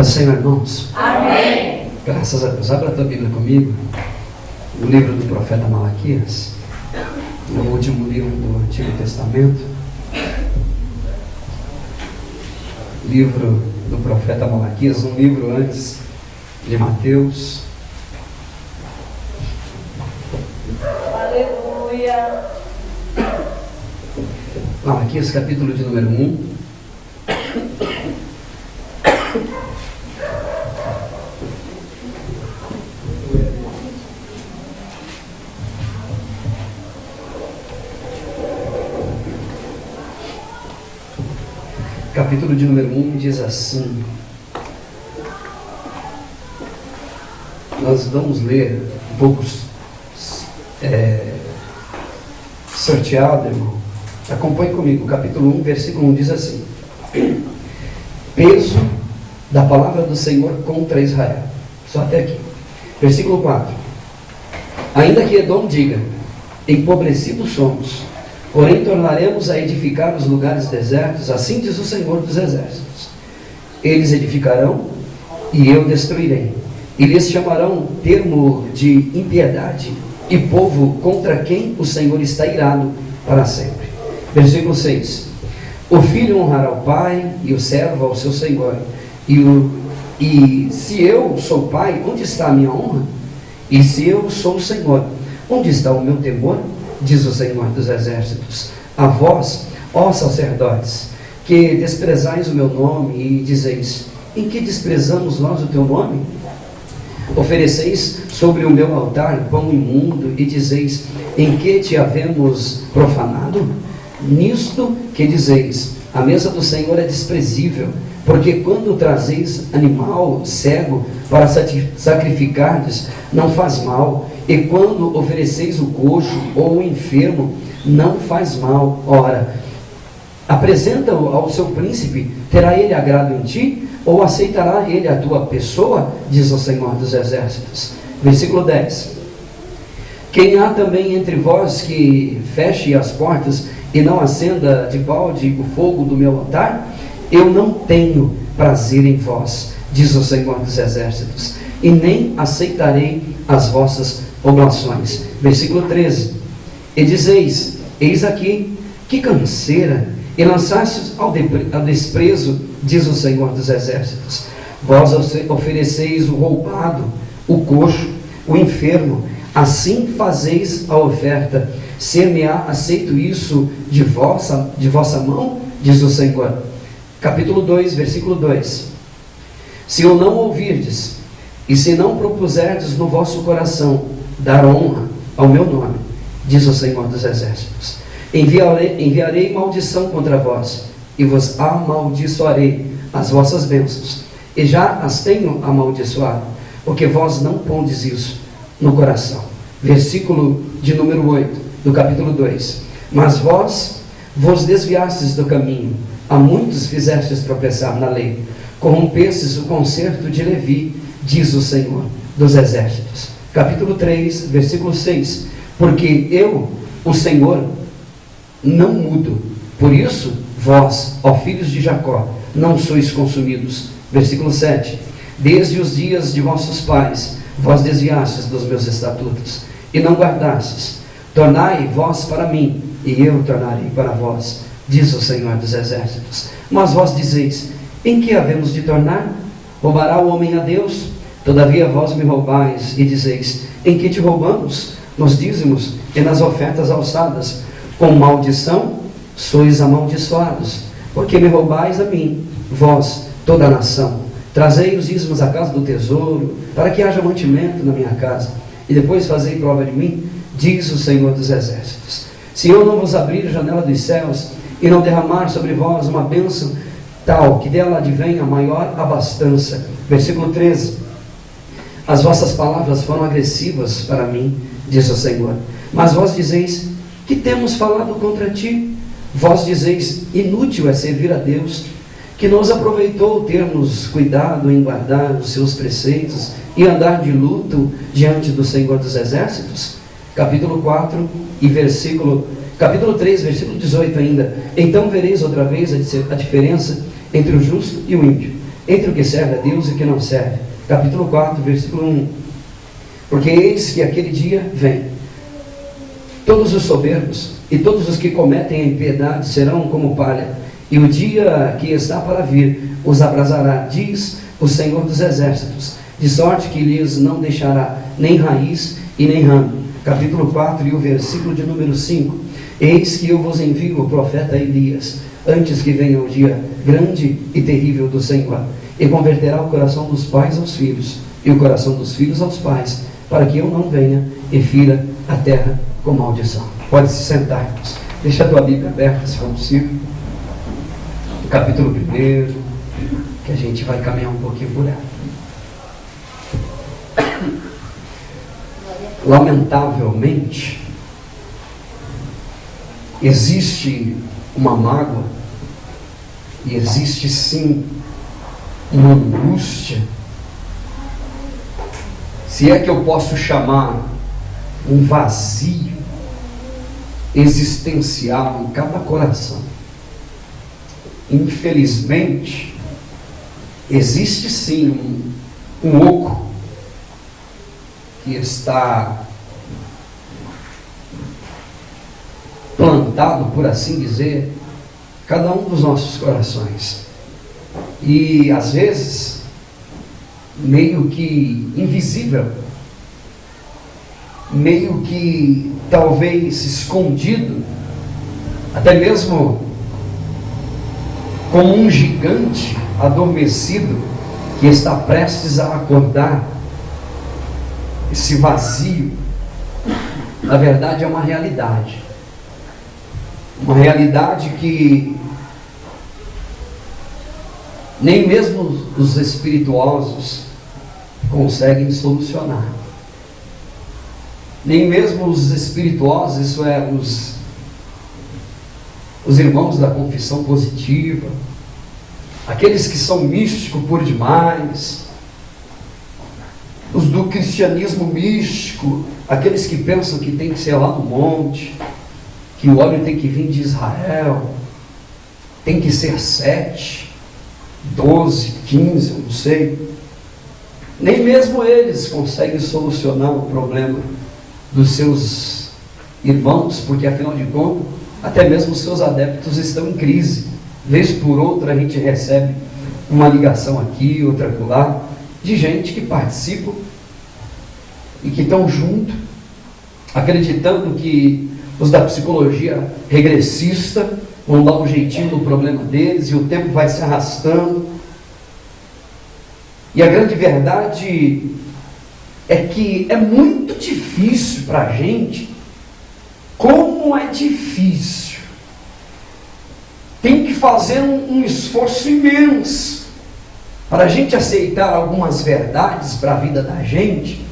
Paz do Senhor, irmãos. Amém. Graças a Deus. Abra a tua Bíblia comigo. O livro do profeta Malaquias, o último livro do Antigo Testamento. Livro do profeta Malaquias, um livro antes de Mateus. Aleluia. Malaquias, capítulo de número 1. Capítulo de número 1 diz assim. Nós vamos ler um pouco sorteado, irmão. Acompanhe comigo. Capítulo 1, versículo 1 diz assim: peso da palavra do Senhor contra Israel. Só até aqui. Versículo 4: ainda que Edom diga, empobrecidos somos, porém tornaremos a edificar os lugares desertos, assim diz o Senhor dos Exércitos. Eles edificarão e eu destruirei, e lhes chamarão termo de impiedade, e povo contra quem o Senhor está irado para sempre. Versículo 6: o filho honrará o pai, e o servo ao seu senhor. E se eu sou pai, onde está a minha honra? E se eu sou o Senhor, onde está o meu temor? Diz o Senhor dos Exércitos. A vós, ó sacerdotes, que desprezais o meu nome e dizeis: em que desprezamos nós o teu nome? Ofereceis sobre o meu altar pão imundo e dizeis: em que te havemos profanado? Nisto que dizeis: a mesa do Senhor é desprezível, porque quando trazeis animal cego para sacrificardes, não faz mal, e quando ofereceis o coxo ou o enfermo, não faz mal. Ora, apresenta-o ao seu príncipe, terá ele agrado em ti? Ou aceitará ele a tua pessoa? Diz o Senhor dos Exércitos. Versículo 10: quem há também entre vós que feche as portas e não acenda de balde o fogo do meu altar? Eu não tenho prazer em vós, diz o Senhor dos Exércitos, e nem aceitarei as vossas oblações. Versículo 13: e dizeis: eis aqui, que canseira, e lançastes ao desprezo, diz o Senhor dos Exércitos. Vós ofereceis o roubado, o coxo, o enfermo, assim fazeis a oferta. Ser-me-á aceito isso de vossa mão, diz o Senhor. Capítulo 2, versículo 2: se eu não ouvirdes, e se não propuserdes no vosso coração dar honra ao meu nome, diz o Senhor dos Exércitos, enviarei maldição contra vós, e vos amaldiçoarei as vossas bênçãos, e já as tenho amaldiçoado, porque vós não pondes isso no coração. Versículo de número 8 do capítulo 2: mas vós vos desviastes do caminho, a muitos fizestes tropeçar na lei, corrompestes o concerto de Levi, diz o Senhor dos Exércitos. Capítulo 3, versículo 6: porque eu, o Senhor, não mudo, por isso vós, ó filhos de Jacó, não sois consumidos. Versículo 7: desde os dias de vossos pais, vós desviastes dos meus estatutos, e não guardastes. Tornai vós para mim, e eu tornarei para vós, diz o Senhor dos Exércitos. Mas vós dizeis: em que havemos de tornar? Roubará o homem a Deus? Todavia vós me roubais, e dizeis: em que te roubamos? Nos dízimos e nas ofertas alçadas. Com maldição sois amaldiçoados, porque me roubais a mim, vós, toda a nação. Trazei os dízimos à casa do tesouro, para que haja mantimento na minha casa, e depois fazei prova de mim, diz o Senhor dos Exércitos. Se eu não vos abrir a janela dos céus, e não derramar sobre vós uma bênção tal, que dela advenha maior abastança. Versículo 13: as vossas palavras foram agressivas para mim, diz o Senhor. Mas vós dizeis: que temos falado contra ti? Vós dizeis: inútil é servir a Deus. Que nos aproveitou termos cuidado em guardar os seus preceitos e andar de luto diante do Senhor dos Exércitos? Capítulo 4 e capítulo 3, versículo 18 ainda: então vereis outra vez a diferença entre o justo e o ímpio, entre o que serve a Deus e o que não serve. Capítulo 4, versículo 1. Porque eis que aquele dia vem, todos os soberbos e todos os que cometem a impiedade serão como palha, e o dia que está para vir os abrasará, diz o Senhor dos Exércitos, de sorte que lhes não deixará nem raiz e nem ramo. Capítulo 4 e o versículo de número 5. Eis que eu vos envio o profeta Elias, antes que venha o dia grande e terrível do Senhor, e converterá o coração dos pais aos filhos, e o coração dos filhos aos pais, para que eu não venha e fira a terra com maldição. Pode se sentar. Deixa a tua Bíblia aberta, se for possível. O capítulo 1, que a gente vai caminhar um pouquinho por ela. Lamentavelmente, existe uma mágoa, e existe sim uma angústia, se é que eu posso chamar um vazio existencial em cada coração. Infelizmente, existe sim um oco que está plantado, por assim dizer, cada um dos nossos corações, e às vezes meio que invisível, meio que talvez escondido, até mesmo como um gigante adormecido que está prestes a acordar. Esse vazio, na verdade, é uma realidade que nem mesmo os espirituosos conseguem solucionar. Nem mesmo os espirituosos, isso é, os irmãos da confissão positiva, aqueles que são místicos por demais, os do cristianismo místico, aqueles que pensam que tem que ser lá no monte, que o óleo tem que vir de Israel, tem que ser 7, 12, 15, eu não sei. Nem mesmo eles conseguem solucionar o problema dos seus irmãos, porque afinal de contas, até mesmo os seus adeptos estão em crise. Vez por outra a gente recebe uma ligação aqui, outra acolá, de gente que participa e que estão junto, acreditando que os da psicologia regressista vão dar um jeitinho no problema deles e o tempo vai se arrastando. E a grande verdade é que é muito difícil para a gente. Como é difícil. Tem que fazer um esforço imenso para a gente aceitar algumas verdades para a vida da gente,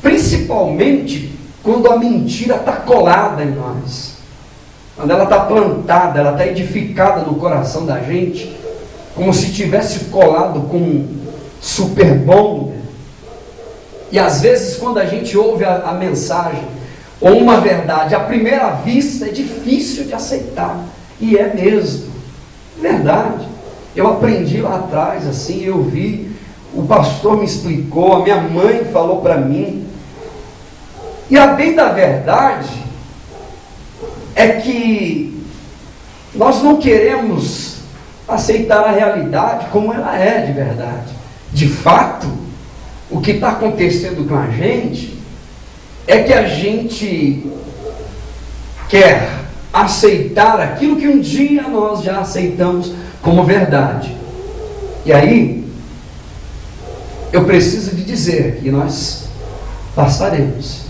principalmente quando a mentira está colada em nós, quando ela está plantada, ela está edificada no coração da gente, como se tivesse colado com super bonder. E às vezes quando a gente ouve a mensagem ou uma verdade à primeira vista, é difícil de aceitar, e é mesmo, verdade. Eu aprendi lá atrás, assim, eu vi, o pastor me explicou, a minha mãe falou para mim, e a bem da verdade é que nós não queremos aceitar a realidade como ela é de verdade. De fato, o que está acontecendo com a gente é que a gente quer aceitar aquilo que um dia nós já aceitamos como verdade. E aí, eu preciso de dizer que nós passaremos.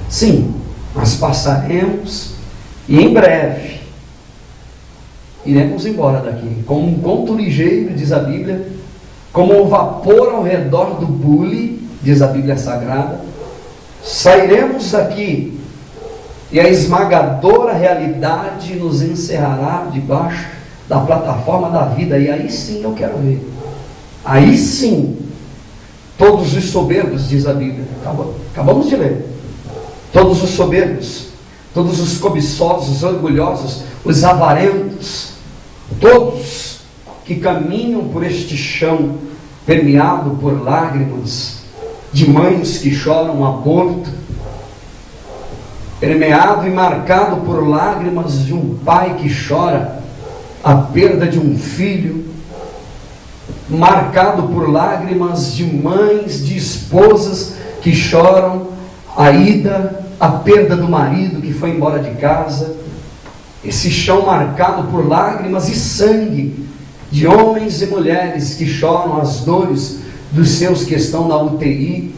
Sim, nós passaremos e em breve iremos embora daqui. Como um conto ligeiro, diz a Bíblia, como o vapor ao redor do bule, diz a Bíblia Sagrada, sairemos daqui e a esmagadora realidade nos encerrará debaixo da plataforma da vida. E aí sim eu quero ver. Aí sim, todos os soberbos, diz a Bíblia, acabamos de ler, todos os soberbos, todos os cobiçosos, os orgulhosos, os avarentos, todos que que caminham por este chão permeado por lágrimas de mães que choram aborto, permeado e marcado por lágrimas de um pai que chora a perda de um filho, marcado por lágrimas de mães, de esposas que choram a ida, a perda do marido que foi embora de casa. Esse chão marcado por lágrimas e sangue de homens e mulheres que choram as dores dos seus que estão na UTI,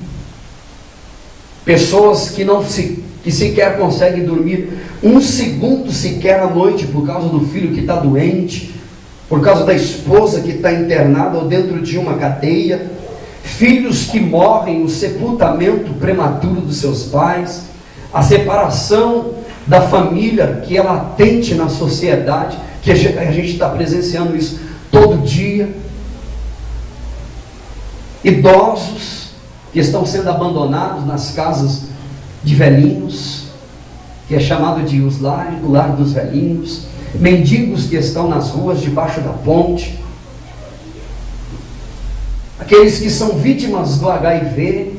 pessoas que sequer conseguem dormir um segundo sequer à noite por causa do filho que está doente, por causa da esposa que está internada ou dentro de uma cadeia, filhos que morrem, o sepultamento prematuro dos seus pais, a separação da família que é latente na sociedade, que a gente está presenciando isso todo dia, idosos que estão sendo abandonados nas casas de velhinhos, que é chamado de o lar dos velhinhos, mendigos que estão nas ruas debaixo da ponte, aqueles que são vítimas do HIV,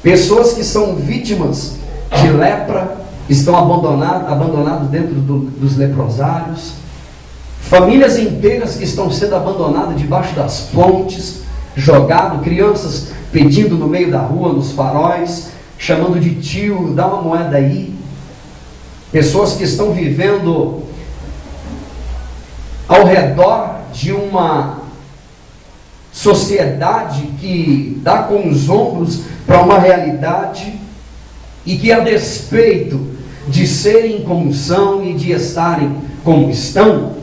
pessoas que são vítimas de lepra, estão abandonados dentro dos leprosários, famílias inteiras que estão sendo abandonadas debaixo das pontes, jogado, crianças pedindo no meio da rua, nos faróis, chamando de tio, dá uma moeda aí, pessoas que estão vivendo ao redor de uma sociedade que dá com os ombros para uma realidade e que, a despeito de serem como são e de estarem como estão,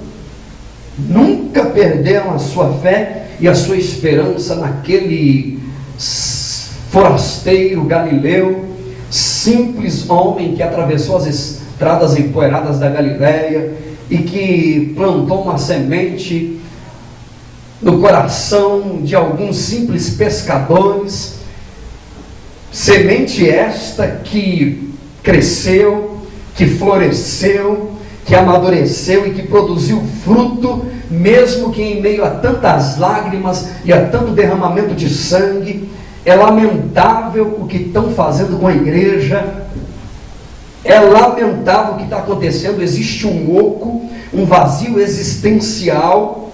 nunca perderam a sua fé e a sua esperança naquele forasteiro galileu, simples homem que atravessou as estradas empoeiradas da Galileia e que plantou uma semente no coração de alguns simples pescadores, semente esta que cresceu, que floresceu, que amadureceu e que produziu fruto, mesmo que em meio a tantas lágrimas e a tanto derramamento de sangue. É lamentável o que estão fazendo com a igreja, é lamentável o que está acontecendo. Existe um oco, um vazio existencial,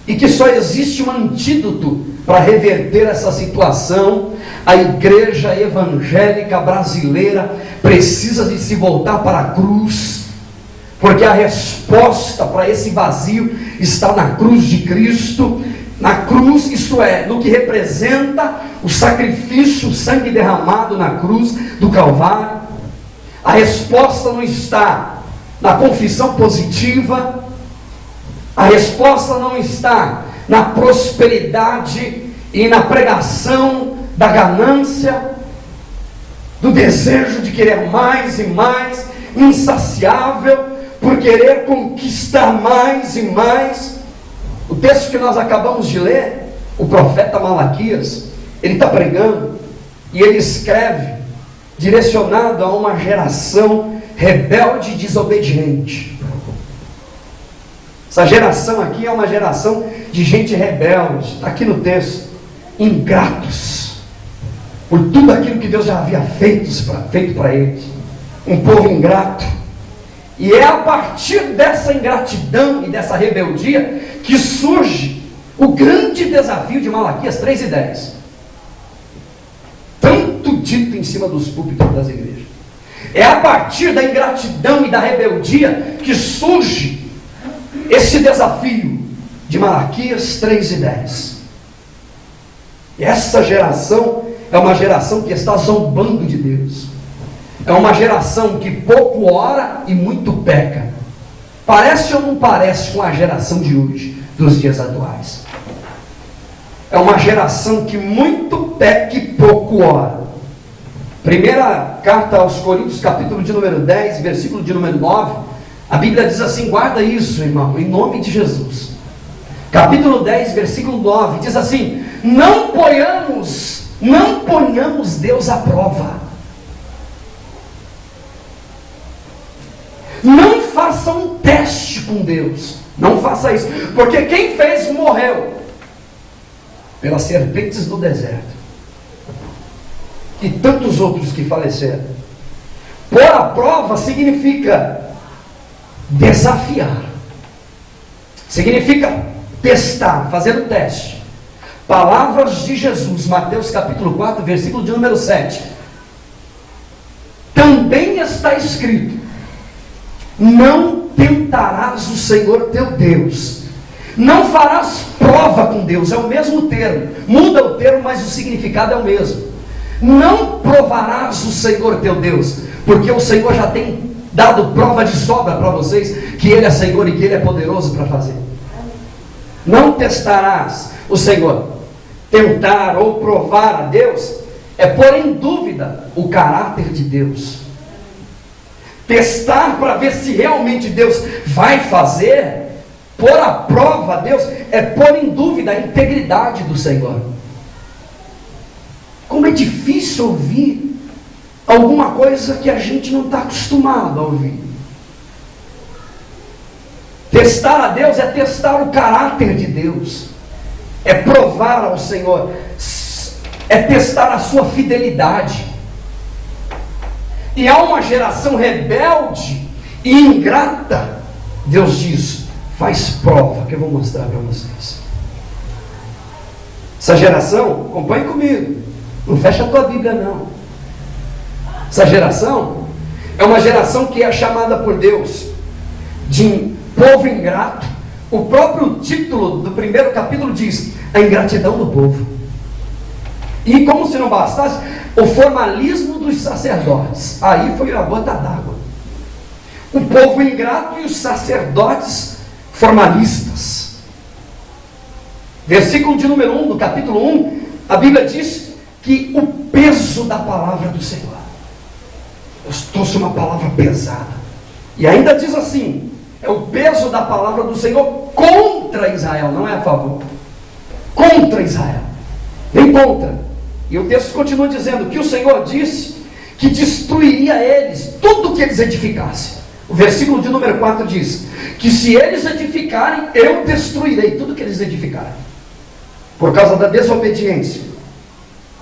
e que só existe um antídoto para reverter essa situação. A igreja evangélica brasileira precisa de se voltar para a cruz, porque a resposta para esse vazio está na cruz de Cristo. Na cruz, isto é, no que representa o sacrifício, o sangue derramado na cruz do Calvário. A resposta não está na confissão positiva, a resposta não está na prosperidade e na pregação da ganância, do desejo de querer mais e mais, insaciável por querer conquistar mais e mais. O texto que nós acabamos de ler, o profeta Malaquias, ele está pregando e ele escreve direcionado a uma geração rebelde e desobediente. Essa geração aqui é uma geração de gente rebelde, está aqui no texto, ingratos por tudo aquilo que Deus já havia feito para eles, um povo ingrato. E é a partir dessa ingratidão e dessa rebeldia que surge o grande desafio de Malaquias 3:10, tanto dito em cima dos púlpitos das igrejas. É a partir da ingratidão e da rebeldia que surge esse desafio de Malaquias 3:10. Essa geração é uma geração que está zombando de Deus. É uma geração que pouco ora e muito peca. Parece ou não parece com a geração de hoje, dos dias atuais? É uma geração que muito peca e pouco ora. Primeira carta aos Coríntios, capítulo de número 10, versículo de número 9, a Bíblia diz assim, guarda isso, irmão, em nome de Jesus. Capítulo 10, versículo 9, diz assim, não ponhamos Deus à prova. Não faça um teste com Deus. Não faça isso, porque quem fez morreu pelas serpentes do deserto, e tantos outros que faleceram. Pôr à prova significa desafiar, significa testar, fazer um teste. Palavras de Jesus, Mateus capítulo 4, versículo de número 7. Também está escrito: não tentarás o Senhor teu Deus, não farás prova com Deus. É o mesmo termo, muda o termo, mas o significado é o mesmo. Não provarás o Senhor teu Deus, porque o Senhor já tem dado prova de sobra para vocês, que Ele é Senhor e que Ele é poderoso para fazer. Não testarás o Senhor. Tentar ou provar a Deus é pôr em dúvida o caráter de Deus. Testar para ver se realmente Deus vai fazer, pôr à prova a Deus, é pôr em dúvida a integridade do Senhor. Como é difícil ouvir alguma coisa que a gente não está acostumado a ouvir. Testar a Deus é testar o caráter de Deus, é provar ao Senhor, é testar a sua fidelidade. E há uma geração rebelde e ingrata. Deus diz: faz prova, que eu vou mostrar para vocês. Essa geração, acompanhe comigo, não fecha a tua Bíblia não. Essa geração é uma geração que é chamada por Deus de povo ingrato. O próprio título do primeiro capítulo diz: a ingratidão do povo. E como se não bastasse, o formalismo dos sacerdotes. Aí foi a gota d'água. O povo ingrato e os sacerdotes formalistas. Versículo de número 1 do capítulo 1, a Bíblia diz que o peso da palavra do Senhor. Deus trouxe uma palavra pesada. E ainda diz assim: é o peso da palavra do Senhor contra Israel, não é a favor. Contra Israel. Vem contra. E o texto continua dizendo que o Senhor disse que destruiria eles, tudo que eles edificassem. O versículo de número 4 diz que se eles edificarem, eu destruirei tudo que eles edificarem, por causa da desobediência.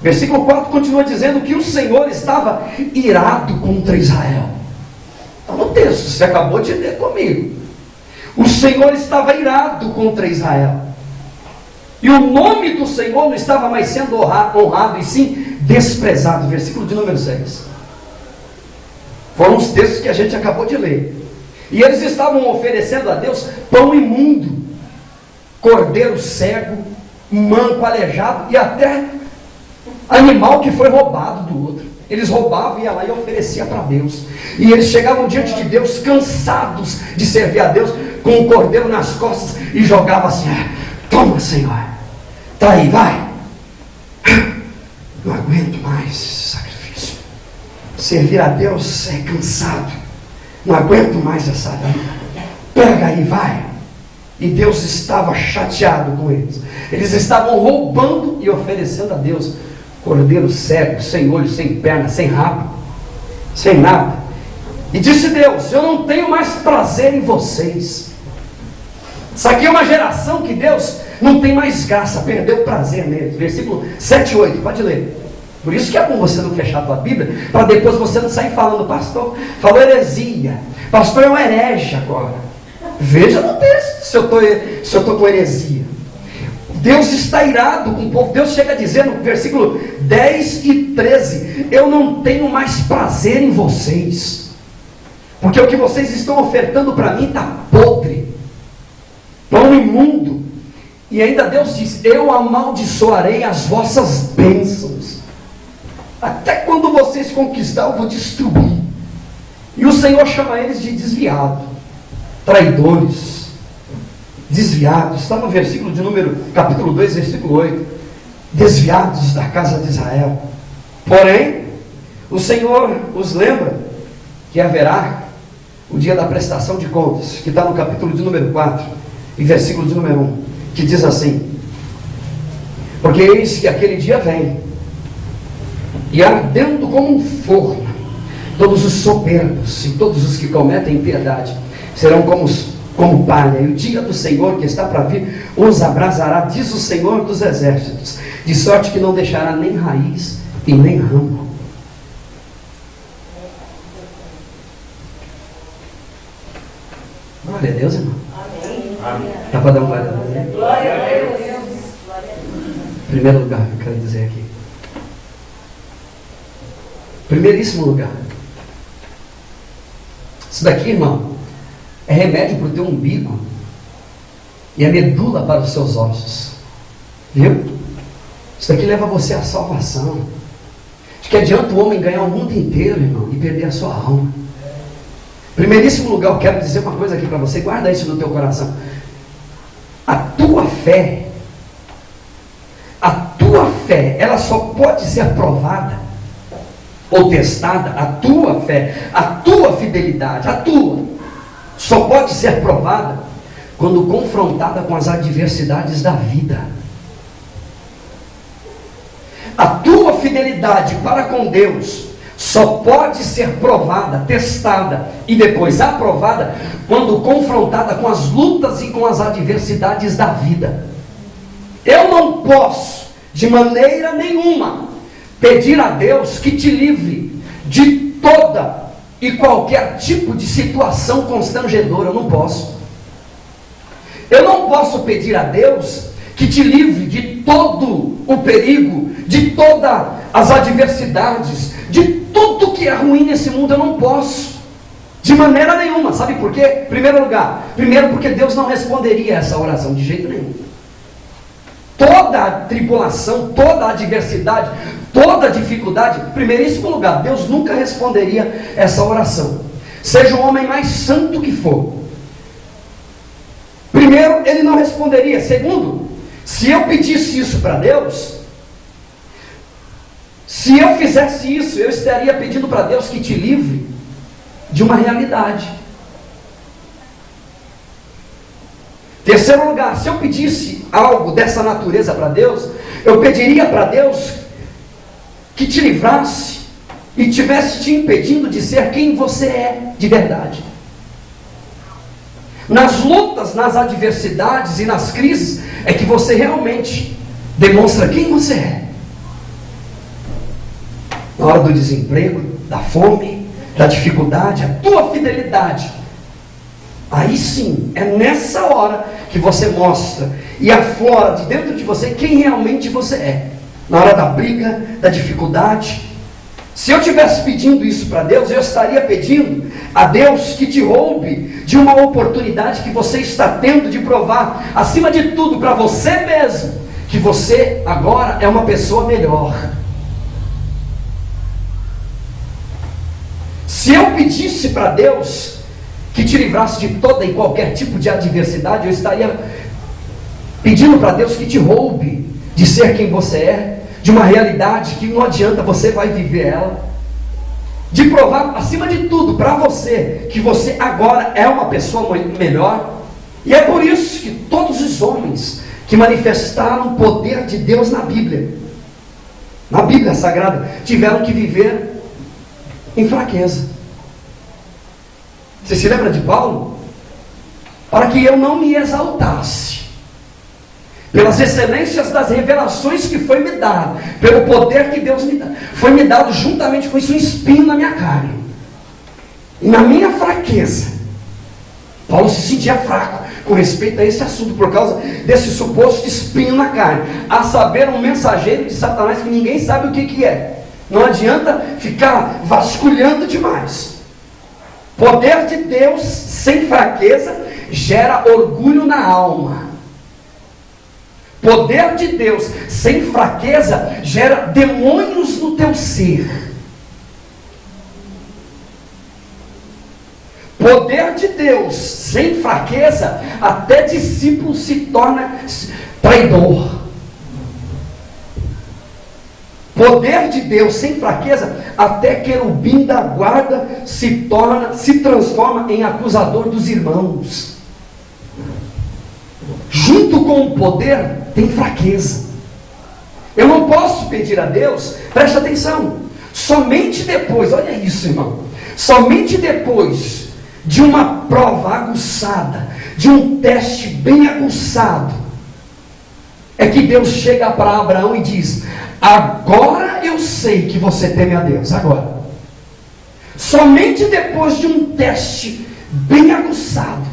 Versículo 4 continua dizendo que o Senhor estava irado contra Israel. Está no texto, você acabou de ler comigo. O Senhor estava irado contra Israel. E o nome do Senhor não estava mais sendo honrado, e sim desprezado. Versículo de número 6. Foram os textos que a gente acabou de ler. E eles estavam oferecendo a Deus pão imundo, cordeiro cego, manco aleijado e até animal que foi roubado do outro. Eles roubavam e iam lá e ofereciam para Deus. E eles chegavam diante de Deus cansados de servir a Deus, com o cordeiro nas costas, e jogavam assim: toma, Senhor, tá aí, vai. Não aguento mais esse sacrifício. Servir a Deus é cansado. Não aguento mais essa vida. Pega aí, vai. E Deus estava chateado com eles. Eles estavam roubando e oferecendo a Deus cordeiro cego, sem olho, sem perna, sem rabo, sem nada. E disse Deus: eu não tenho mais prazer em vocês. Isso aqui é uma geração que Deus não tem mais graça, perdeu o prazer neles. Versículo 7 e 8, pode ler. Por isso que é bom você não fechar a tua Bíblia, para depois você não sair falando: pastor falou heresia, pastor é um herege agora. Veja no texto se eu estou com heresia. Deus está irado com o povo. Deus chega a dizer no versículo 10 e 13: eu não tenho mais prazer em vocês, porque o que vocês estão ofertando para mim está podre, pão imundo. E ainda Deus diz: eu amaldiçoarei as vossas bênçãos. Até quando vocês conquistar, eu vou destruir. E o Senhor chama eles de desviados, traidores, desviados. Está no versículo de número, capítulo 2, versículo 8. Desviados da casa de Israel. Porém, o Senhor os lembra que haverá o dia da prestação de contas, que está no capítulo de número 4, e versículo de número 1, que diz assim: porque eis que aquele dia vem, e ardendo como um forno, todos os soberbos e todos os que cometem impiedade serão como como palha, e o dia do Senhor que está para vir os abrasará, diz o Senhor dos exércitos, de sorte que não deixará nem raiz e nem ramo. Glória a Deus, irmão. Amém. Dá para dar uma glória a Deus, né? Glória a Deus. Primeiro lugar que eu quero dizer aqui. Primeiríssimo lugar. Isso daqui, irmão, é remédio para o teu umbigo e é medula para os seus ossos. Viu? Isso daqui leva você à salvação. De que adianta o homem ganhar o mundo inteiro, irmão, e perder a sua alma. Primeiríssimo lugar, eu quero dizer uma coisa aqui para você, guarda isso no teu coração. A tua fé, ela só pode ser aprovada ou testada, a tua fé, a tua fidelidade, só pode ser provada quando confrontada com as adversidades da vida. A tua fidelidade para com Deus só pode ser provada, testada e depois aprovada quando confrontada com as lutas e com as adversidades da vida. Eu não posso, de maneira nenhuma, pedir a Deus que te livre de toda e qualquer tipo de situação constrangedora. Eu não posso. Eu não posso pedir a Deus que te livre de todo o perigo, de todas as adversidades, de tudo que é ruim nesse mundo. Eu não posso, de maneira nenhuma. Sabe por quê? Primeiro porque Deus não responderia a essa oração de jeito nenhum. Toda a tribulação, toda a adversidade, toda a dificuldade, primeiríssimo lugar, Deus nunca responderia essa oração, seja o homem mais santo que for. Primeiro, ele não responderia. Segundo, se eu pedisse isso para Deus, se eu fizesse isso, eu estaria pedindo para Deus que te livre de uma realidade. Terceiro lugar, se eu pedisse algo dessa natureza para Deus, eu pediria para Deus que te livrasse e tivesse te impedindo de ser quem você é de verdade. Nas lutas, nas adversidades e nas crises é que você realmente demonstra quem você é. Na hora do desemprego, da fome, da dificuldade, a tua fidelidade, aí sim, é nessa hora que você mostra e aflora de dentro de você quem realmente você é. Na hora da briga, da dificuldade. Se eu estivesse pedindo isso para Deus, eu estaria pedindo a Deus que te roube de uma oportunidade que você está tendo de provar, acima de tudo, para você mesmo, que você agora é uma pessoa melhor. Se eu pedisse para Deus que te livrasse de toda e qualquer tipo de adversidade, eu estaria pedindo para Deus que te roube de ser quem você é, de uma realidade que não adianta, você vai viver ela, de provar acima de tudo para você que você agora é uma pessoa melhor. E é por isso que todos os homens que manifestaram o poder de Deus na Bíblia Sagrada, tiveram que viver em fraqueza. Você se lembra de Paulo? Para que eu não me exaltasse pelas excelências das revelações que foi me dado, pelo poder que Deus me dá, foi me dado juntamente com isso um espinho na minha carne. E na minha fraqueza, Paulo se sentia fraco com respeito a esse assunto, por causa desse suposto espinho na carne, a saber, um mensageiro de Satanás que ninguém sabe o que é. Não adianta ficar vasculhando demais. Poder de Deus sem fraqueza gera orgulho na alma. Poder de Deus sem fraqueza gera demônios no teu ser. Poder de Deus sem fraqueza, até discípulo se torna traidor. Poder de Deus sem fraqueza, até querubim da guarda se transforma em acusador dos irmãos. Junto com o poder tem fraqueza. Eu não posso pedir a Deus, preste atenção, somente depois, olha isso, irmão, somente depois de uma prova aguçada, de um teste bem aguçado, é que Deus chega para Abraão e diz: agora eu sei que você teme a Deus. Agora, somente depois de um teste bem aguçado.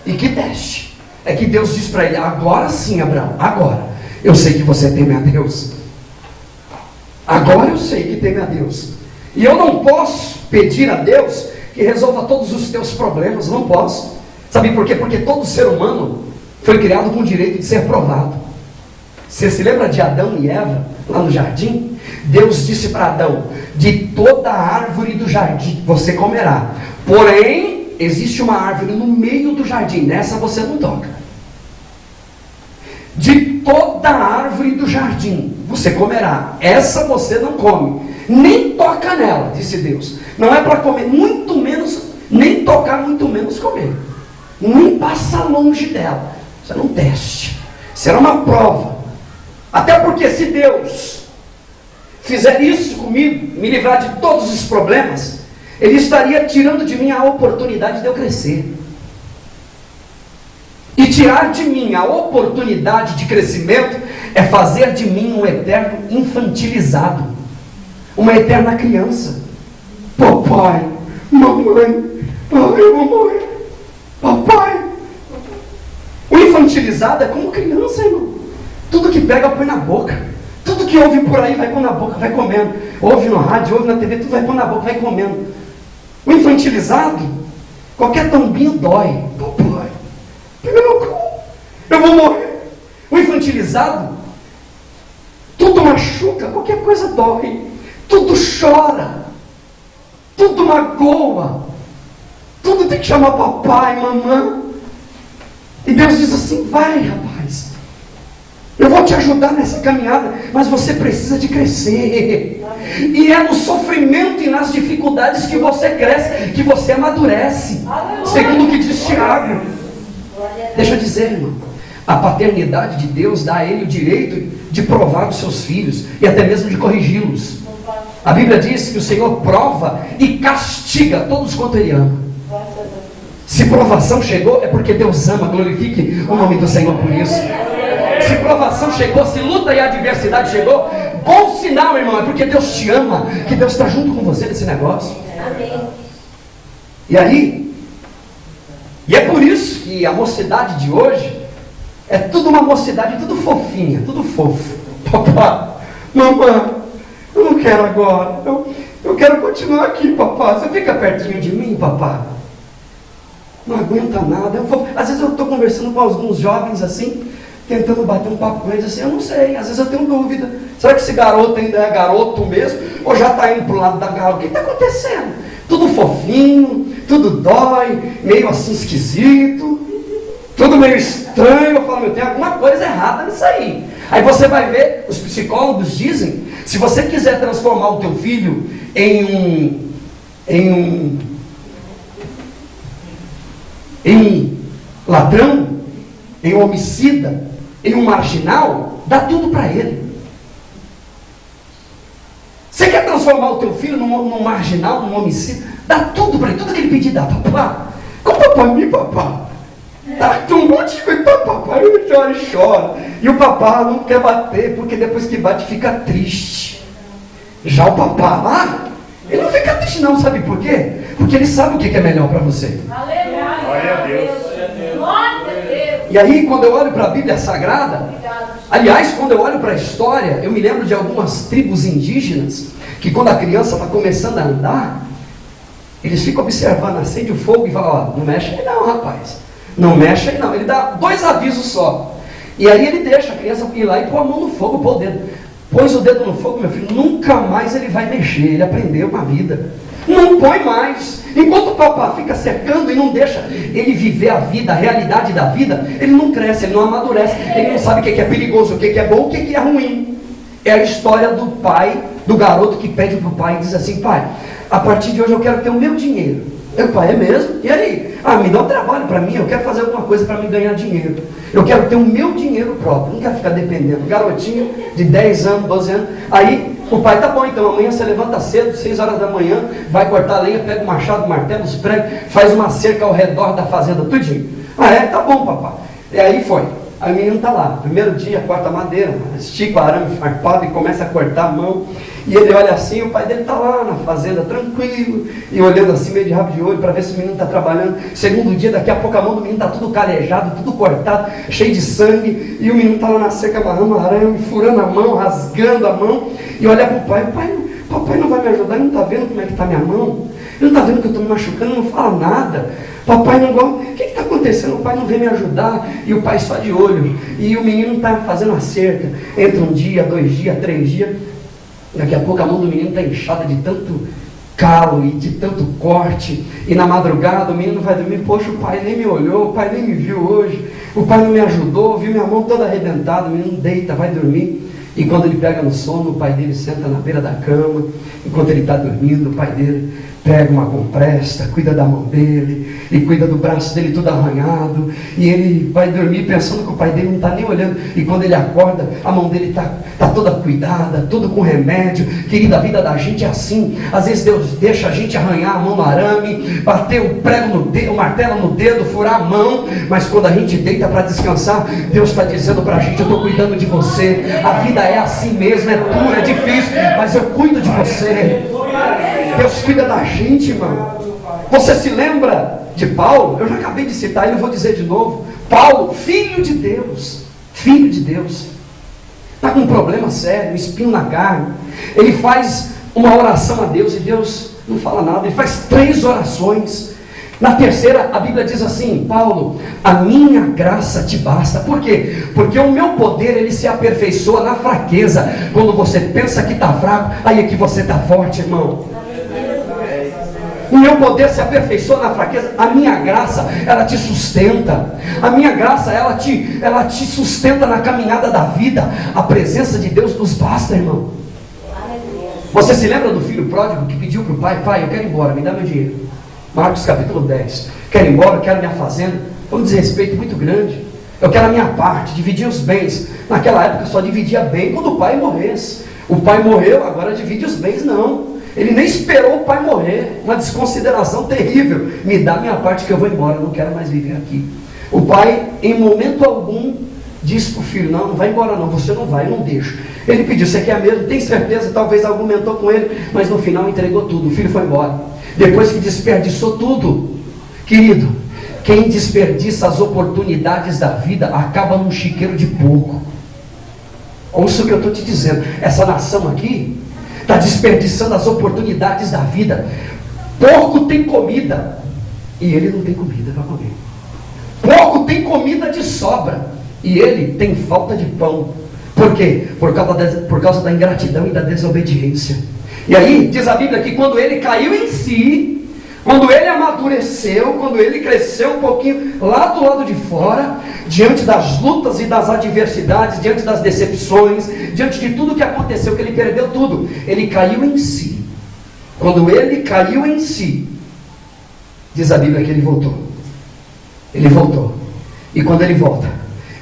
E que teste? É que Deus diz para ele: agora sim, Abraão, agora eu sei que você teme a Deus. Agora eu sei que teme a Deus. E eu não posso pedir a Deus que resolva todos os teus problemas. Não posso. Sabe por quê? Porque todo ser humano foi criado com o direito de ser provado. Você se lembra de Adão e Eva, lá no jardim? Deus disse para Adão: de toda a árvore do jardim você comerá, porém, existe uma árvore no meio do jardim, nessa você não toca. De toda a árvore do jardim você comerá, essa você não come, nem toca nela, disse Deus. Não é para comer, muito menos, nem tocar, muito menos comer. Nem passa longe dela. Isso era um teste, isso era uma prova. Até porque se Deus fizer isso comigo, me livrar de todos os problemas, Ele estaria tirando de mim a oportunidade de eu crescer. E tirar de mim a oportunidade de crescimento é fazer de mim um eterno infantilizado, uma eterna criança. Papai, mamãe, eu vou morrer. Papai. O infantilizado é como criança, irmão. Tudo que pega põe na boca. Tudo que ouve por aí vai pôr na boca, vai comendo. Ouve no rádio, ouve na TV, tudo vai pôr na boca, vai comendo. O infantilizado, qualquer tombinho dói. Papai, pega no cu, eu vou morrer. O infantilizado, tudo machuca, qualquer coisa dói. Tudo chora, tudo magoa, tudo tem que chamar papai, mamãe. E Deus diz assim: vai, rapaz, eu vou te ajudar nessa caminhada, mas você precisa de crescer. E é no sofrimento e nas dificuldades que você cresce, que você amadurece. Segundo o que diz Tiago. Deixa eu dizer, irmão, a paternidade de Deus dá a Ele o direito de provar os seus filhos e até mesmo de corrigi-los. A Bíblia diz que o Senhor prova e castiga todos quanto Ele ama. Se provação chegou, é porque Deus ama. Glorifique o nome do Senhor por isso. Se provação chegou, se luta e adversidade chegou, bom sinal, irmão, é porque Deus te ama, que Deus está junto com você nesse negócio. E aí, e é por isso que a mocidade de hoje é tudo uma mocidade, tudo fofinha, tudo fofo. Papai, mamãe, eu não quero agora, eu quero continuar aqui, papai. Você fica pertinho de mim, papai? Não aguenta nada. Às vezes eu estou conversando com alguns jovens assim, tentando bater um papo com eles assim, eu não sei, às vezes eu tenho dúvida. Será que esse garoto ainda é garoto mesmo? Ou já está indo para o lado da garota? O que está acontecendo? Tudo fofinho, tudo dói, meio assim esquisito, tudo meio estranho. Eu falo, meu, tem alguma coisa errada nisso aí. Aí você vai ver, os psicólogos dizem, se você quiser transformar o teu filho em um ladrão, em um homicida, em um marginal, dá tudo para ele. Você quer transformar o teu filho num marginal, num homicida? Dá tudo para ele, tudo que ele pedir, dá. Papá, como papai me papá? Tem um monte de coisa, papai, ele chora e chora. E o papá não quer bater, porque depois que bate fica triste. Já o papá lá, ele não fica triste não, sabe por quê? Porque ele sabe o que é melhor para você. Glória a Deus. E aí, quando eu olho para a Bíblia Sagrada, aliás, quando eu olho para a história, eu me lembro de algumas tribos indígenas, que quando a criança está começando a andar, eles ficam observando, acende o fogo e falam, ó, não mexe aí não, rapaz, não mexe aí não. Ele dá 2 avisos só, e aí ele deixa a criança ir lá e pôr a mão no fogo, pôr o dedo. Pôs o dedo no fogo, meu filho, nunca mais ele vai mexer, ele aprendeu uma vida. Não põe mais. Enquanto o papá fica cercando e não deixa ele viver a vida, a realidade da vida, ele não cresce, ele não amadurece, ele não sabe o que é perigoso, o que é bom, o que é ruim. É a história do pai, do garoto que pede para o pai e diz assim, pai, a partir de hoje eu quero ter o meu dinheiro. O pai, é mesmo? E aí? Me dá um trabalho para mim, eu quero fazer alguma coisa para me ganhar dinheiro. Eu quero ter o meu dinheiro próprio, não quero ficar dependendo. Garotinho de 10 anos, 12 anos, aí O pai, tá bom, então amanhã você levanta cedo, 6 horas da manhã, vai cortar a lenha, pega o machado, o martelo, os pregos, faz uma cerca ao redor da fazenda, tudinho. Tá bom, papai. E aí foi. Aí o menino está lá, primeiro dia, corta madeira, estica o arame farpado e começa a cortar a mão. E ele olha assim, o pai dele está lá na fazenda, tranquilo, e olhando assim, meio de rabo de olho, para ver se o menino está trabalhando. Segundo dia, daqui a pouco a mão do menino está tudo calejado, tudo cortado, cheio de sangue, e o menino está lá na cerca, amarrando o arame, furando a mão, rasgando a mão, e olha para o pai, papai não vai me ajudar, ele não está vendo como é que está minha mão? Ele não está vendo que eu estou me machucando, não fala nada. Papai não gosta. O que está acontecendo? O pai não vem me ajudar. E o pai só de olho. E o menino está fazendo a cerca. Entra um dia, 2 dias, 3 dias. Daqui a pouco a mão do menino está inchada de tanto calo e de tanto corte. E na madrugada o menino vai dormir. Poxa, o pai nem me olhou, o pai nem me viu hoje. O pai não me ajudou, viu minha mão toda arrebentada. O menino deita, vai dormir. E quando ele pega no sono, o pai dele senta na beira da cama. Enquanto ele está dormindo, o pai dele pega uma compressa, cuida da mão dele, e cuida do braço dele todo arranhado, e ele vai dormir pensando que o pai dele não está nem olhando, e quando ele acorda, a mão dele está toda cuidada, tudo com remédio. Querida, a vida da gente é assim. Às vezes Deus deixa a gente arranhar a mão no arame, bater o prego no dedo, o martelo no dedo, furar a mão, mas quando a gente deita para descansar, Deus está dizendo para a gente: eu estou cuidando de você. A vida é assim mesmo, é dura, é difícil, mas eu cuido de você. Deus cuida da gente, irmão. Você se lembra de Paulo? Eu já acabei de citar, e eu vou dizer de novo. Paulo, filho de Deus, está com um problema sério, um espinho na carne. Ele faz uma oração a Deus e Deus não fala nada. Ele faz 3 orações. Na terceira, a Bíblia diz assim: Paulo, a minha graça te basta. Por quê? Porque o meu poder, ele se aperfeiçoa na fraqueza. Quando você pensa que está fraco, aí é que você está forte, irmão. O meu poder se aperfeiçoa na fraqueza. A minha graça, ela te sustenta. A minha graça, ela te sustenta na caminhada da vida. A presença de Deus nos basta, irmão. Você se lembra do filho pródigo que pediu para o pai: pai, eu quero ir embora, me dá meu dinheiro. Marcos capítulo 10. Quero ir embora, eu quero minha fazenda. Foi um desrespeito muito grande. Eu quero a minha parte, dividir os bens. Naquela época só dividia bem quando o pai morresse. O pai morreu, agora divide os bens. Não. Ele nem esperou o pai morrer. Uma desconsideração terrível. Me dá minha parte que eu vou embora, eu não quero mais viver aqui. O pai, em momento algum, disse para o filho: não, não vai embora não, você não vai, eu não deixo. Ele pediu: você quer mesmo? Tem certeza? Talvez argumentou com ele, mas no final entregou tudo. O filho foi embora. Depois que desperdiçou tudo, querido, quem desperdiça as oportunidades da vida acaba num chiqueiro de porco. Ouça o que eu estou te dizendo. Essa nação aqui está desperdiçando as oportunidades da vida. Porco tem comida e ele não tem comida para comer. Porco tem comida de sobra e ele tem falta de pão. Por quê? Por causa da ingratidão e da desobediência. E aí diz a Bíblia que quando ele caiu em si, quando ele amadureceu, quando ele cresceu um pouquinho lá do lado de fora, diante das lutas e das adversidades, diante das decepções, diante de tudo que aconteceu, que ele perdeu tudo, ele caiu em si. Quando ele caiu em si, diz a Bíblia que ele voltou. Ele voltou. E quando ele volta,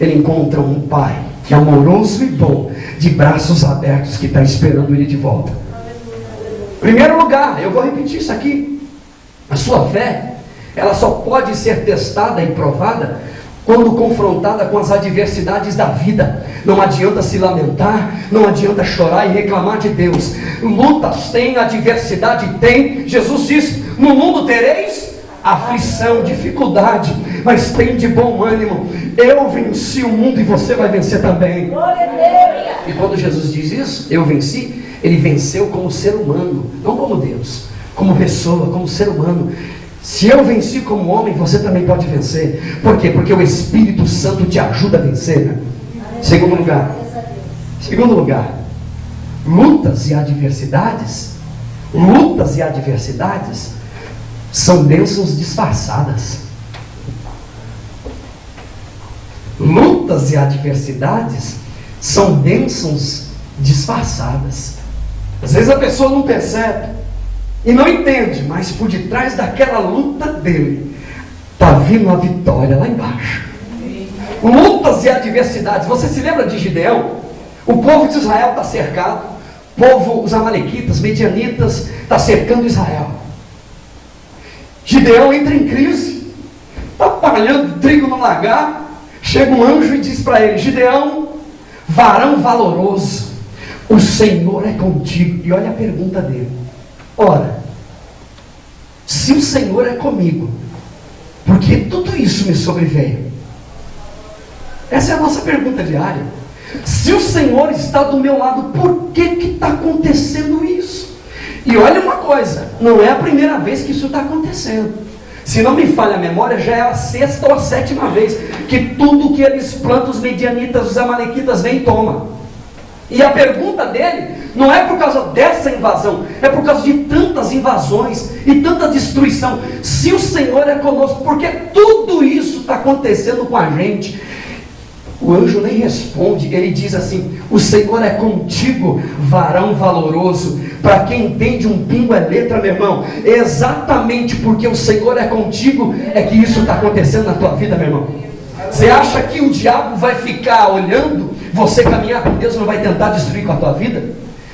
ele encontra um pai que é amoroso e bom, de braços abertos, que está esperando ele de volta. Primeiro lugar, eu vou repetir isso aqui: a sua fé, ela só pode ser testada e provada quando confrontada com as adversidades da vida. Não adianta se lamentar, não adianta chorar e reclamar de Deus. Lutas tem, adversidade tem. Jesus diz: no mundo tereis aflição, dificuldade, mas tem de bom ânimo. Eu venci o mundo e você vai vencer também. E quando Jesus diz isso, eu venci, ele venceu como ser humano, não como Deus, como pessoa, como ser humano. Se eu venci como homem, você também pode vencer. Por quê? Porque o Espírito Santo te ajuda a vencer, né? Segundo lugar, lutas e adversidades são bênçãos disfarçadas. Lutas e adversidades são bênçãos disfarçadas. Às vezes a pessoa não percebe e não entende, mas por detrás daquela luta dele está vindo a vitória lá embaixo. Lutas e adversidades. Você se lembra de Gideão? O povo de Israel está cercado, povo, os amalequitas, medianitas, está cercando Israel. Gideão entra em crise, está palhando trigo no lagar. Chega um anjo e diz para ele: Gideão, varão valoroso, o Senhor é contigo. E olha a pergunta dele: ora, se o Senhor é comigo, por que tudo isso me sobreveio? Essa é a nossa pergunta diária. Se o Senhor está do meu lado, por que está acontecendo isso? E olha uma coisa, não é a primeira vez que isso está acontecendo. Se não me falha a memória, já é a 6ª ou a 7ª vez que tudo que eles plantam, os medianitas, os amalequitas, vêm e tomam. E a pergunta dele não é por causa dessa invasão, é por causa de tantas invasões e tanta destruição. Se o Senhor é conosco, por que tudo isso está acontecendo com a gente? O anjo nem responde, ele diz assim: o Senhor é contigo, varão valoroso. Para quem entende, um pingo é letra, meu irmão. É exatamente porque o Senhor é contigo é que isso está acontecendo na tua vida, meu irmão. Você acha que o diabo vai ficar olhando você caminhar com Deus e não vai tentar destruir com a tua vida?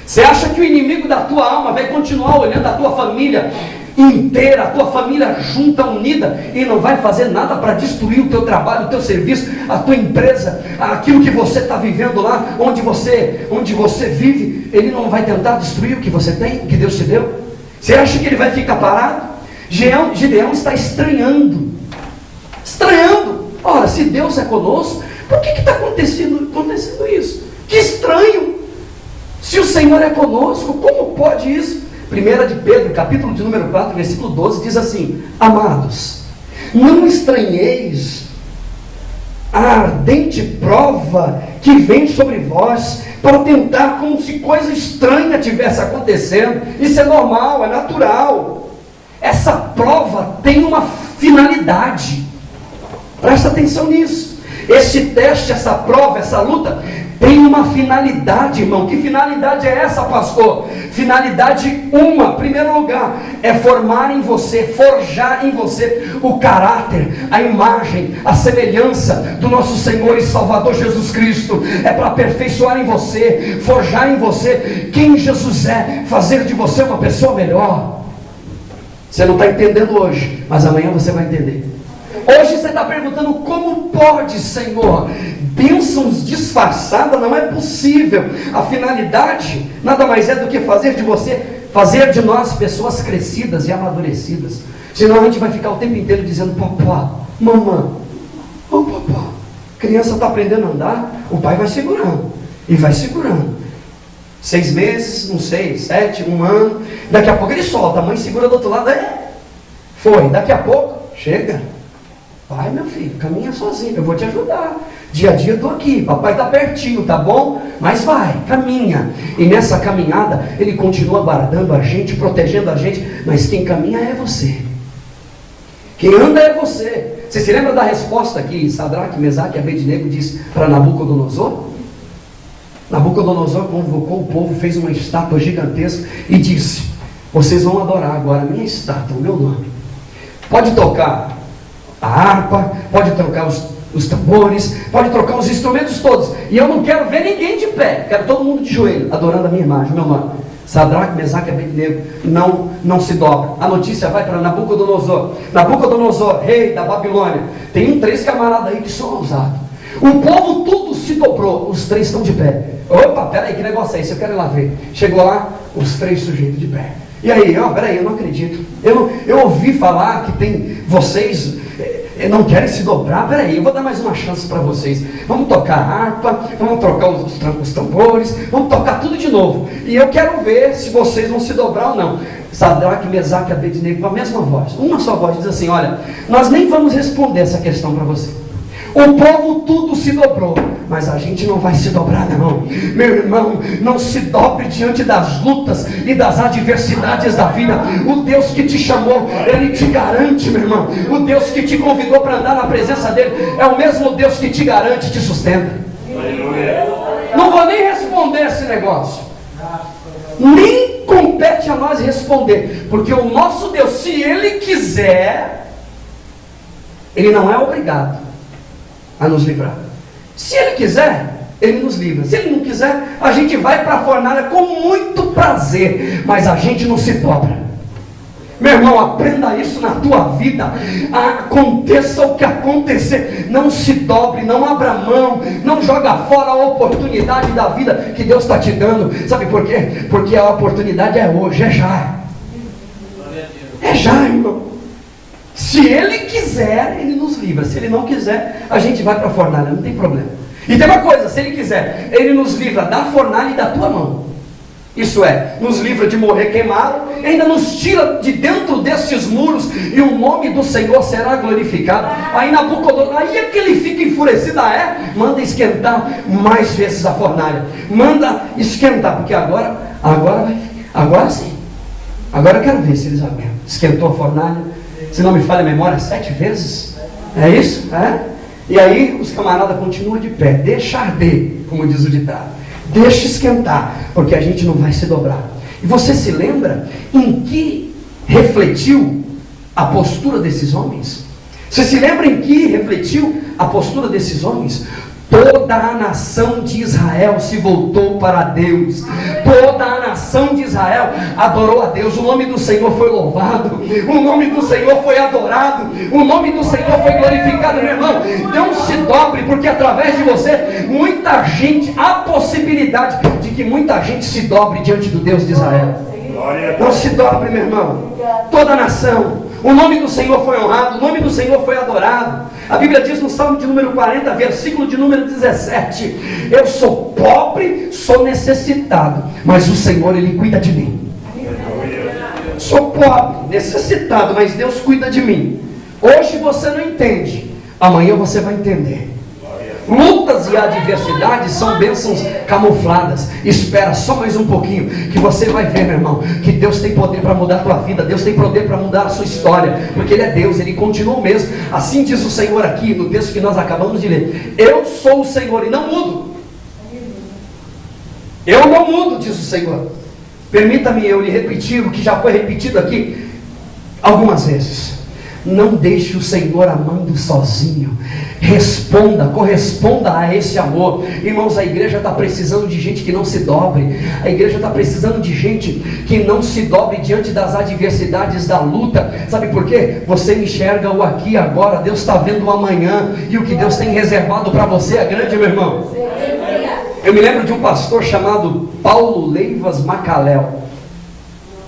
Você acha que o inimigo da tua alma vai continuar olhando a tua família inteira, a tua família junta, unida, e não vai fazer nada para destruir o teu trabalho, o teu serviço, a tua empresa, aquilo que você está vivendo lá, onde você vive? Ele não vai tentar destruir o que você tem, o que Deus te deu? Você acha que ele vai ficar parado? Gideão está estranhando. Ora, se Deus é conosco, por que está acontecendo isso? Que estranho! Se o Senhor é conosco, como pode isso? 1 de Pedro, capítulo de número 4, versículo 12, diz assim: amados, não estranheis a ardente prova que vem sobre vós, para tentar como se coisa estranha estivesse acontecendo. Isso é normal, é natural. Essa prova tem uma finalidade. Presta atenção nisso. Esse teste, essa prova, essa luta tem uma finalidade, irmão. Que finalidade é essa, pastor? Finalidade uma, primeiro lugar, é formar em você, forjar em você o caráter, a imagem, a semelhança do nosso Senhor e Salvador Jesus Cristo. É para aperfeiçoar em você, forjar em você quem Jesus é, fazer de você uma pessoa melhor. Você não está entendendo hoje, mas amanhã você vai entender. Hoje você está perguntando: como pode, Senhor? Bênçãos disfarçadas, não é possível. A finalidade nada mais é do que fazer de nós pessoas crescidas e amadurecidas. Senão a gente vai ficar o tempo inteiro dizendo: papá, mamãe, ô papá, criança está aprendendo a andar, o pai vai segurando, e vai segurando. 6 meses, não sei, 7, 1 ano, daqui a pouco ele solta, a mãe segura do outro lado, foi, daqui a pouco, chega. Vai, meu filho, caminha sozinho, eu vou te ajudar. Dia a dia eu estou aqui, papai está pertinho, tá bom? Mas vai, caminha. E nessa caminhada, ele continua guardando a gente, protegendo a gente. Mas quem caminha é você. Quem anda é você. Você se lembra da resposta que Sadraque, Mesaque e Abednego disse para Nabucodonosor? Nabucodonosor convocou o povo, fez uma estátua gigantesca e disse: vocês vão adorar agora a minha estátua, o meu nome. Pode tocar a harpa, pode trocar os tambores, pode trocar os instrumentos todos, e eu não quero ver ninguém de pé, quero todo mundo de joelho, adorando a minha imagem, meu nome. Sadraque, Mesaque e Abednego não se dobra. A notícia vai para Nabucodonosor. Nabucodonosor, rei da Babilônia. Tem 3 camaradas aí que são ousados. O povo tudo se dobrou, os 3 estão de pé. Opa, peraí, que negócio é esse? Eu quero ir lá ver. Chegou lá, os 3 sujeitos de pé. E aí, peraí, eu não acredito. Eu ouvi falar que tem vocês não querem se dobrar. Peraí, eu vou dar mais uma chance para vocês. Vamos tocar a harpa, vamos trocar os tambores, vamos tocar tudo de novo. E eu quero ver se vocês vão se dobrar ou não. Sadraque, Mesaque e Abednego, com a mesma voz, uma só voz, diz assim: olha, nós nem vamos responder essa questão para você. O povo tudo se dobrou, mas a gente não vai se dobrar não. Meu irmão, não se dobre diante das lutas e das adversidades da vida. O Deus que te chamou, Ele te garante, meu irmão. O Deus que te convidou para andar na presença dEle é o mesmo Deus que te garante e te sustenta. Não vou nem responder esse negócio. Nem compete a nós responder, porque o nosso Deus, se Ele quiser, Ele não é obrigado a nos livrar. Se Ele quiser, Ele nos livra. Se Ele não quiser, a gente vai para a fornalha com muito prazer, mas a gente não se dobra. Meu irmão, aprenda isso na tua vida. Aconteça o que acontecer, não se dobre, não abra mão, não joga fora a oportunidade da vida que Deus está te dando. Sabe por quê? Porque a oportunidade é hoje, é já. É já, irmão. Se Ele quiser, Ele nos livra. Se Ele não quiser, a gente vai para a fornalha, não tem problema. E tem uma coisa, se Ele quiser, Ele nos livra da fornalha e da tua mão. Isso é, nos livra de morrer queimado, ainda nos tira de dentro destes muros, e o nome do Senhor será glorificado. Aí Nabucodonosor, aí é que ele fica enfurecido, manda esquentar mais vezes a fornalha, manda esquentar, porque agora sim, agora eu quero ver se eles aguentam. Esquentou a fornalha, se não me falha a memória, 7 vezes, é isso? E aí os camaradas continuam de pé, deixa arder, como diz o ditado. Deixa esquentar, porque a gente não vai se dobrar. E você se lembra em que refletiu a postura desses homens? Você se lembra em que refletiu a postura desses homens? Toda a nação de Israel se voltou para Deus. Toda a nação de Israel adorou a Deus. O nome do Senhor foi louvado. O nome do Senhor foi adorado. O nome do Senhor foi glorificado, meu irmão. Não se dobre, porque através de você, muita gente, há possibilidade de que muita gente se dobre diante do Deus de Israel. Não se dobre, meu irmão. Toda a nação. O nome do Senhor foi honrado, o nome do Senhor foi adorado. A Bíblia diz no Salmo de número 40, versículo de número 17: eu sou pobre, sou necessitado, mas o Senhor, Ele cuida de mim. Sou pobre, necessitado, mas Deus cuida de mim. Hoje você não entende, amanhã você vai entender. Lutas e adversidades são bênçãos camufladas. Espera só mais um pouquinho, que você vai ver, meu irmão, que Deus tem poder para mudar a tua vida. Deus tem poder para mudar a sua história, porque Ele é Deus, Ele continua o mesmo. Assim diz o Senhor aqui no texto que nós acabamos de ler: eu sou o Senhor e não mudo. Eu não mudo, diz o Senhor. Permita-me eu lhe repetir o que já foi repetido aqui algumas vezes. Não deixe o Senhor amando sozinho. Corresponda a esse amor. Irmãos, a igreja está precisando de gente que não se dobre. A igreja está precisando de gente que não se dobre diante das adversidades da luta. Sabe por quê? Você enxerga o aqui e agora. Deus está vendo o amanhã, e o que Deus tem reservado para você é grande, meu irmão. Eu me lembro de um pastor chamado Paulo Leivas Macaléu.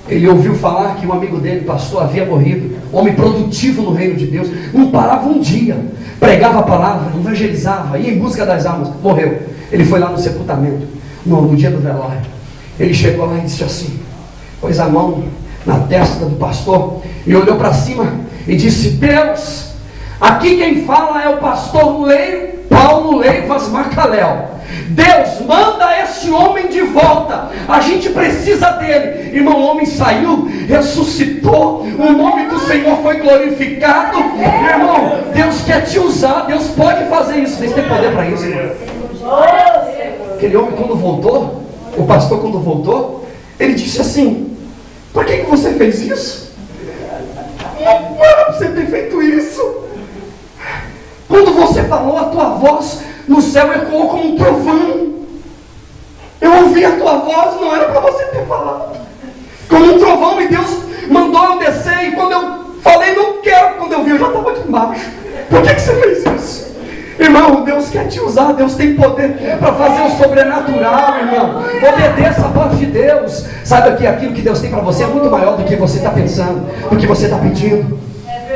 Ele ouviu falar que um amigo dele, pastor, havia morrido. Homem produtivo no reino de Deus, não parava um dia, pregava a palavra, evangelizava, ia em busca das almas. Morreu. Ele foi lá no sepultamento, no dia do velório. Ele chegou lá e disse assim, pôs a mão na testa do pastor e olhou para cima e disse: Deus, aqui quem fala é o pastor Paulo Leivas Macaléu. Deus, manda esse homem de volta, a gente precisa dele. Irmão, o homem saiu, ressuscitou, o nome do Senhor foi glorificado. Irmão, Deus quer te usar, Deus pode fazer isso. Deus tem poder para isso, irmão. Aquele homem, quando voltou, o pastor, quando voltou, ele disse assim: por que você fez isso? Não era para você ter feito isso. Quando você falou, a tua voz no céu ecoou como um trovão. Eu ouvi a tua voz, não era para você ter falado. Como um trovão, e Deus mandou eu descer. E quando eu falei não quero, quando eu vi, eu já estava aqui embaixo. Por que você fez isso? Irmão, Deus quer te usar. Deus tem poder para fazer o sobrenatural, irmão. Obedeça a voz de Deus. Saiba que aquilo que Deus tem para você é muito maior do que você está pensando, do que você está pedindo.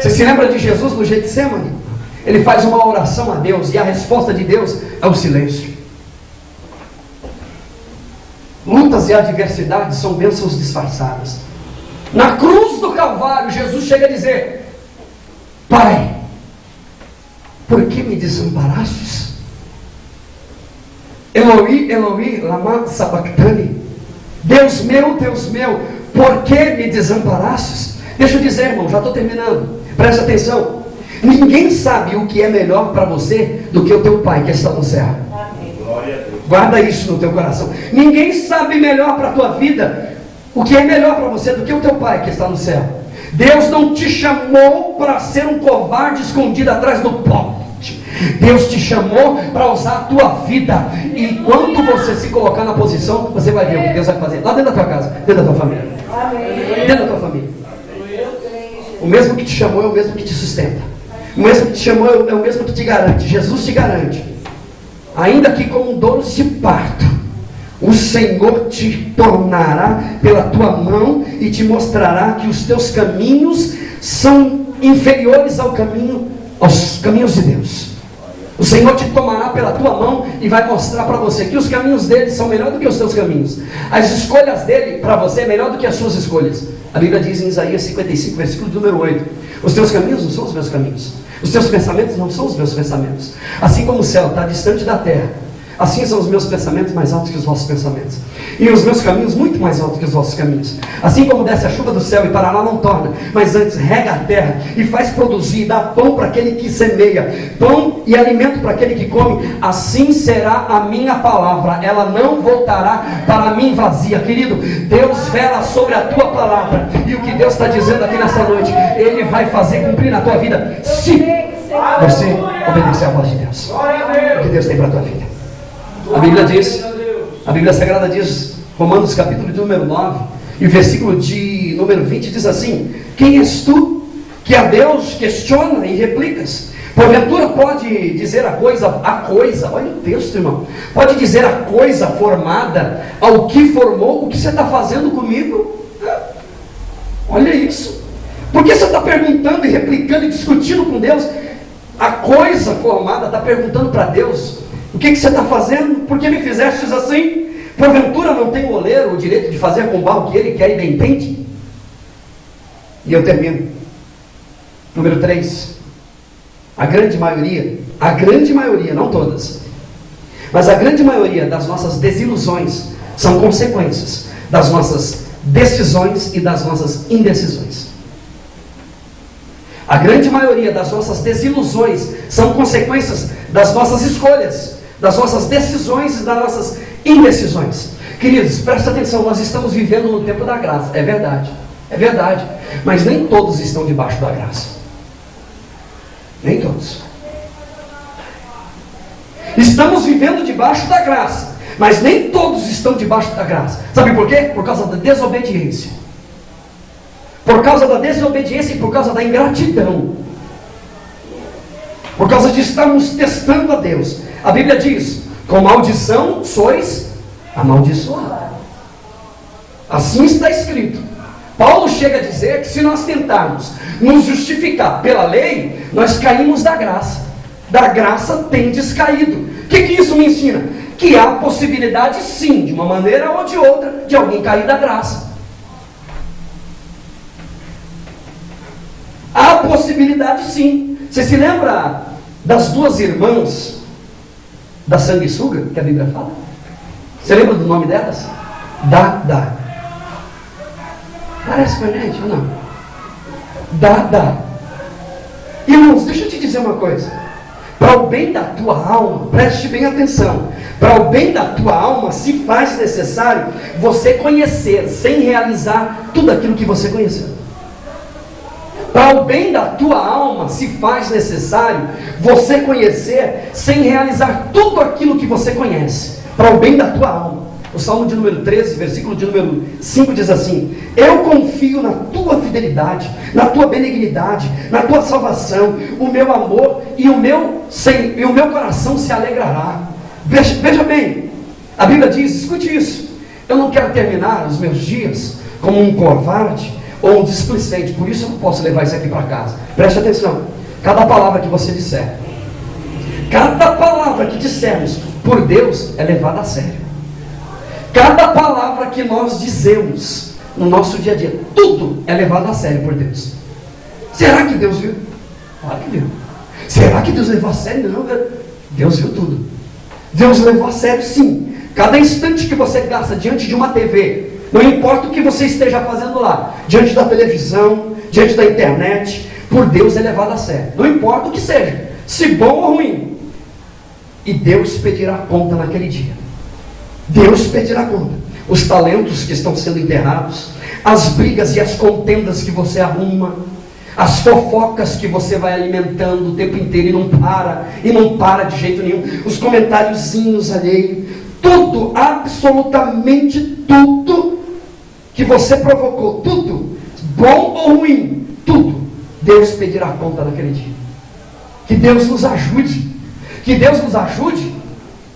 Você se lembra de Jesus no Getsemane? Ele faz uma oração a Deus, e a resposta de Deus é o silêncio. Lutas e adversidades são bênçãos disfarçadas. Na cruz do Calvário, Jesus chega a dizer: Pai, por que me desamparastes? Eloi, Eloi, lama sabachthani. Deus meu, por que me desamparastes? Deixa eu dizer, irmão, já estou terminando. Presta atenção. Ninguém sabe o que é melhor para você do que o teu Pai que está no céu. Guarda isso no teu coração. Ninguém sabe melhor para a tua vida o que é melhor para você do que o teu Pai que está no céu. Deus não te chamou para ser um covarde escondido atrás do poste. Deus te chamou para usar a tua vida. E quando você se colocar na posição, você vai ver o que Deus vai fazer lá dentro da tua casa, dentro da tua família. Dentro da tua família. O mesmo que te chamou é o mesmo que te sustenta. O mesmo que te chamou é o mesmo que te garante. Jesus te garante. Ainda que com dores de parto, o Senhor te tornará pela tua mão e te mostrará que os teus caminhos são inferiores aos caminhos de Deus. O Senhor te tomará pela tua mão e vai mostrar para você que os caminhos dele são melhores do que os teus caminhos. As escolhas dele para você é melhor do que as suas escolhas. A Bíblia diz em Isaías 55, versículo número 8: os teus caminhos não são os meus caminhos, os teus pensamentos não são os meus pensamentos. Assim como o céu está distante da terra, assim são os meus pensamentos mais altos que os vossos pensamentos, e os meus caminhos muito mais altos que os vossos caminhos. Assim como desce a chuva do céu e para lá não torna, mas antes rega a terra e faz produzir e dá pão para aquele que semeia, pão e alimento para aquele que come, assim será a minha palavra, ela não voltará para mim vazia. Querido, Deus vela sobre a tua palavra, e o que Deus está dizendo aqui nessa noite, Ele vai fazer cumprir na tua vida, se você obedecer à voz de Deus. O que Deus tem para a tua vida. A Bíblia diz, a Bíblia Sagrada diz, Romanos capítulo de número 9, e versículo de número 20 diz assim: quem és tu que a Deus questiona e replicas? Porventura pode dizer a coisa, olha o texto, irmão, pode dizer a coisa formada ao que formou, o que você está fazendo comigo? Olha isso. Por que você está perguntando e replicando e discutindo com Deus? A coisa formada está perguntando para Deus: o que você está fazendo? Por que me fizestes assim? Porventura não tem o oleiro o direito de fazer com o barro que ele quer e bem entende? E eu termino. Número 3. A grande maioria, não todas, mas a grande maioria das nossas desilusões são consequências das nossas decisões e das nossas indecisões. A grande maioria das nossas desilusões são consequências das nossas escolhas, das nossas decisões e das nossas indecisões. Queridos, presta atenção, nós estamos vivendo no tempo da graça, é verdade, mas nem todos estão debaixo da graça. Nem todos. Estamos vivendo debaixo da graça, mas nem todos estão debaixo da graça. Sabe por quê? Por causa da desobediência. Por causa da desobediência e por causa da ingratidão. Por causa de estarmos testando a Deus. A Bíblia diz: com maldição sois amaldiçoados. Assim está escrito. Paulo chega a dizer que se nós tentarmos nos justificar pela lei, nós caímos da graça. Da graça tendes caído. O que isso me ensina? Que há possibilidade sim, de uma maneira ou de outra, de alguém cair da graça. Há possibilidade sim. Você se lembra das duas irmãs da sanguessuga, que a Bíblia fala? Você lembra do nome delas? Dá. Parece com a gente ou não? Dá. Irmãos, deixa eu te dizer uma coisa. Para o bem da tua alma, preste bem atenção. Para o bem da tua alma, se faz necessário você conhecer, sem realizar tudo aquilo que você conheceu. Para o bem da tua alma, se faz necessário você conhecer, sem realizar tudo aquilo que você conhece. Para o bem da tua alma. O Salmo de número 13, versículo de número 5 diz assim: eu confio na tua fidelidade, na tua benignidade, na tua salvação, o meu amor e o meu coração se alegrará. Veja bem, a Bíblia diz, escute isso: eu não quero terminar os meus dias como um covarde ou um displicente, por isso eu não posso levar isso aqui para casa. Preste atenção, cada palavra que você disser, cada palavra que dissermos por Deus é levada a sério. Cada palavra que nós dizemos no nosso dia a dia, tudo é levado a sério por Deus. Será que Deus viu? Claro que viu. Será que Deus levou a sério? Não, Deus viu tudo. Deus levou a sério sim. Cada instante que você gasta diante de uma TV, não importa o que você esteja fazendo lá, diante da televisão, diante da internet, por Deus é levado a sério. Não importa o que seja, se bom ou ruim. E Deus pedirá conta naquele dia. Deus pedirá conta. Os talentos que estão sendo enterrados, as brigas e as contendas que você arruma, as fofocas que você vai alimentando o tempo inteiro e não para de jeito nenhum, os comentáriozinhos alheios, tudo, absolutamente tudo que você provocou, tudo, bom ou ruim, tudo, Deus pedirá conta naquele dia. Que Deus nos ajude, que Deus nos ajude.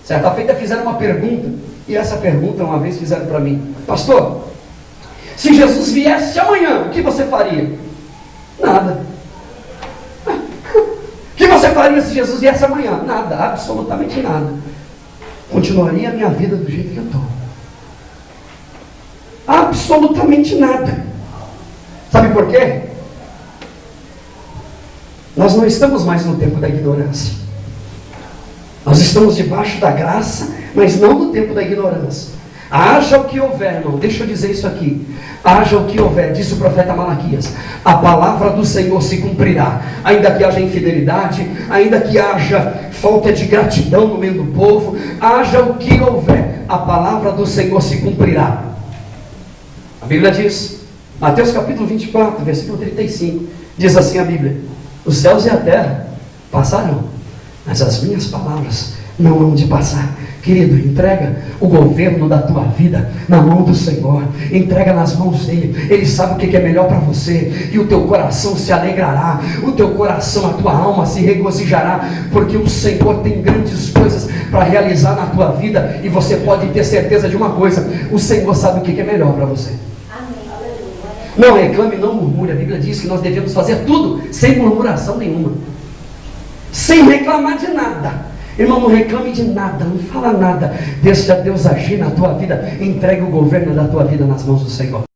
Certa feita fizeram uma pergunta, e essa pergunta uma vez fizeram para mim: pastor, se Jesus viesse amanhã, o que você faria? Nada. O que você faria se Jesus viesse amanhã? Nada, absolutamente nada. Continuaria a minha vida do jeito que eu estou. Absolutamente nada. Sabe por quê? Nós não estamos mais no tempo da ignorância. Nós estamos debaixo da graça, mas não no tempo da ignorância. Haja o que houver, irmão, deixa eu dizer isso aqui. Haja o que houver, disse o profeta Malaquias, a palavra do Senhor se cumprirá. Ainda que haja infidelidade, ainda que haja falta de gratidão no meio do povo, haja o que houver, a palavra do Senhor se cumprirá. A Bíblia diz, Mateus capítulo 24, versículo 35, diz assim a Bíblia: os céus e a terra passarão, mas as minhas palavras não hão de passar. Querido, entrega o governo da tua vida na mão do Senhor, entrega nas mãos dele. Ele sabe o que é melhor para você, e o teu coração se alegrará, o teu coração, a tua alma se regozijará, porque o Senhor tem grandes coisas para realizar na tua vida, e você pode ter certeza de uma coisa: o Senhor sabe o que é melhor para você. Não reclame, não murmure. A Bíblia diz que nós devemos fazer tudo sem murmuração nenhuma, sem reclamar de nada. Irmão, não reclame de nada, não fala nada. Deixa Deus agir na tua vida. Entregue o governo da tua vida nas mãos do Senhor.